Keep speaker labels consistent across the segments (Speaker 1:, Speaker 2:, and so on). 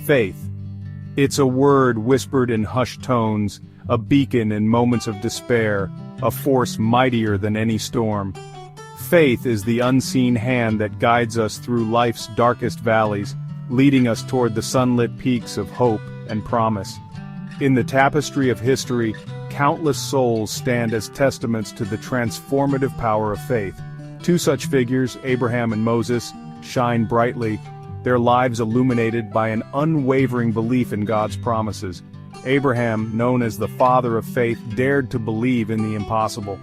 Speaker 1: Faith. It's a word whispered in hushed tones, a beacon in moments of despair, a force mightier than any storm. Faith is the unseen hand that guides us through life's darkest valleys, leading us toward the sunlit peaks of hope and promise. In the tapestry of history, countless souls stand as testaments to the transformative power of faith. Two such figures, Abraham and Moses, shine brightly, their lives illuminated by an unwavering belief in God's promises. Abraham, known as the father of faith, dared to believe in the impossible.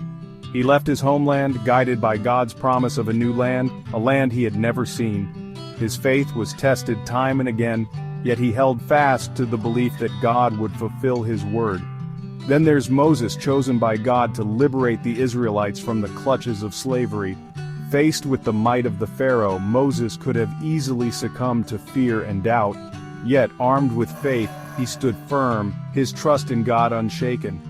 Speaker 1: He left his homeland, guided by God's promise of a new land, a land he had never seen. His faith was tested time and again, yet he held fast to the belief that God would fulfill his word. Then there's Moses, chosen by God to liberate the Israelites from the clutches of slavery. Faced with the might of the Pharaoh, Moses could have easily succumbed to fear and doubt. Yet, armed with faith, he stood firm, his trust in God unshaken.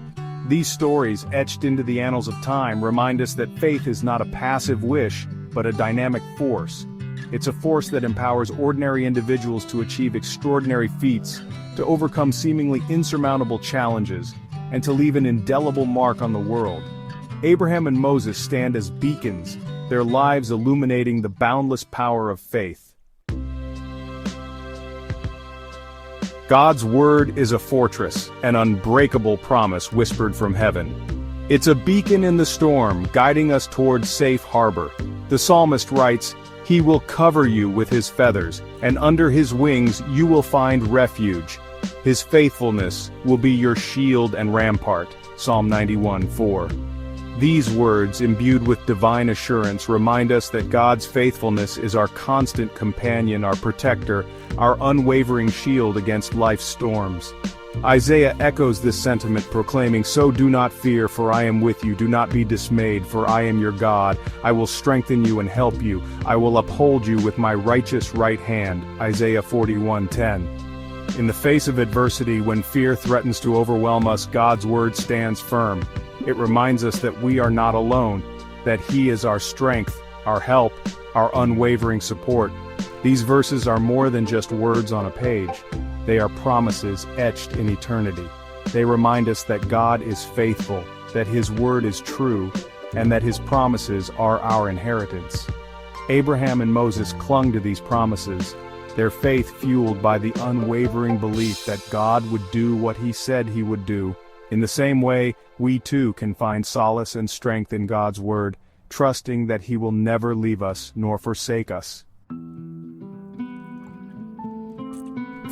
Speaker 1: These stories, etched into the annals of time, remind us that faith is not a passive wish, but a dynamic force. It's a force that empowers ordinary individuals to achieve extraordinary feats, to overcome seemingly insurmountable challenges, and to leave an indelible mark on the world. Abraham and Moses stand as beacons, their lives illuminating the boundless power of faith. God's word is a fortress, an unbreakable promise whispered from heaven. It's a beacon in the storm, guiding us towards safe harbor. The psalmist writes, "He will cover you with his feathers, and under his wings you will find refuge. His faithfulness will be your shield and rampart." Psalm 91:4. These words, imbued with divine assurance, remind us that God's faithfulness is our constant companion, our protector, our unwavering shield against life's storms. Isaiah echoes this sentiment, proclaiming, "So do not fear, for I am with you. Do not be dismayed, for I am your God. I will strengthen you and help you. I will uphold you with my righteous right hand." Isaiah 41:10. In the face of adversity, when fear threatens to overwhelm us, God's word stands firm. It reminds us that we are not alone, that He is our strength, our help, our unwavering support. These verses are more than just words on a page. They are promises etched in eternity. They remind us that God is faithful, that His word is true, and that His promises are our inheritance. Abraham and Moses clung to these promises, their faith fueled by the unwavering belief that God would do what He said He would do. In the same way, we too can find solace and strength in God's word, trusting that He will never leave us nor forsake us.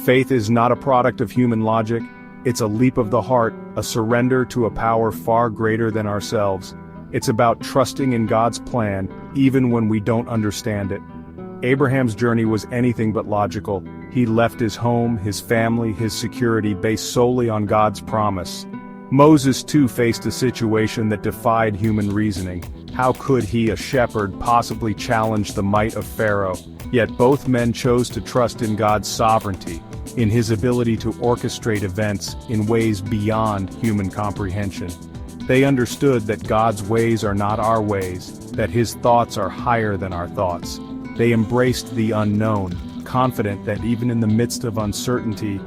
Speaker 1: Faith is not a product of human logic. It's a leap of the heart, a surrender to a power far greater than ourselves. It's about trusting in God's plan, even when we don't understand it. Abraham's journey was anything but logical. He left his home, his family, his security based solely on God's promise. Moses too faced a situation that defied human reasoning. How could he, a shepherd, possibly challenge the might of Pharaoh? Yet both men chose to trust in God's sovereignty, in His ability to orchestrate events in ways beyond human comprehension. They understood that God's ways are not our ways, that His thoughts are higher than our thoughts. They embraced the unknown, confident that even in the midst of uncertainty,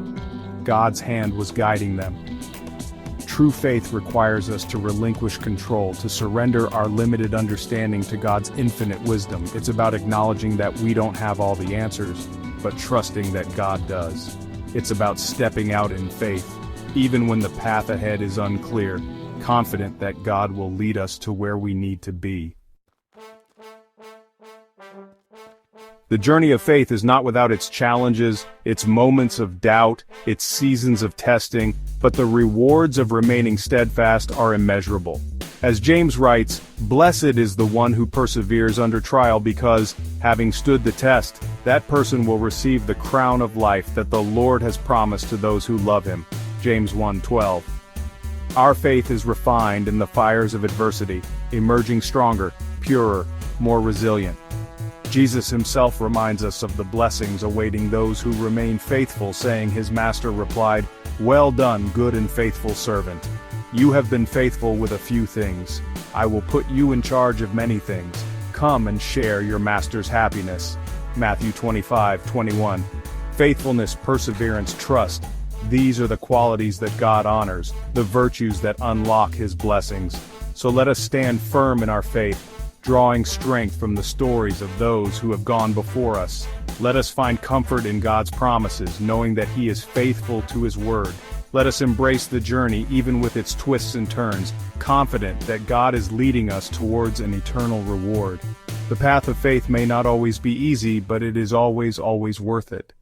Speaker 1: God's hand was guiding them. True faith requires us to relinquish control, to surrender our limited understanding to God's infinite wisdom. It's about acknowledging that we don't have all the answers, but trusting that God does. It's about stepping out in faith, even when the path ahead is unclear, confident that God will lead us to where we need to be. The journey of faith is not without its challenges, its moments of doubt, its seasons of testing, but the rewards of remaining steadfast are immeasurable. As James writes, "Blessed is the one who perseveres under trial because, having stood the test, that person will receive the crown of life that the Lord has promised to those who love Him." James 1:12. Our faith is refined in the fires of adversity, emerging stronger, purer, more resilient. Jesus Himself reminds us of the blessings awaiting those who remain faithful, saying His Master replied, "Well done, good and faithful servant. You have been faithful with a few things. I will put you in charge of many things. Come and share your Master's happiness." Matthew 25:21. Faithfulness, perseverance, trust. These are the qualities that God honors, the virtues that unlock His blessings. So let us stand firm in our faith, drawing strength from the stories of those who have gone before us. Let us find comfort in God's promises, knowing that He is faithful to His word. Let us embrace the journey even with its twists and turns, confident that God is leading us towards an eternal reward. The path of faith may not always be easy, but it is always worth it.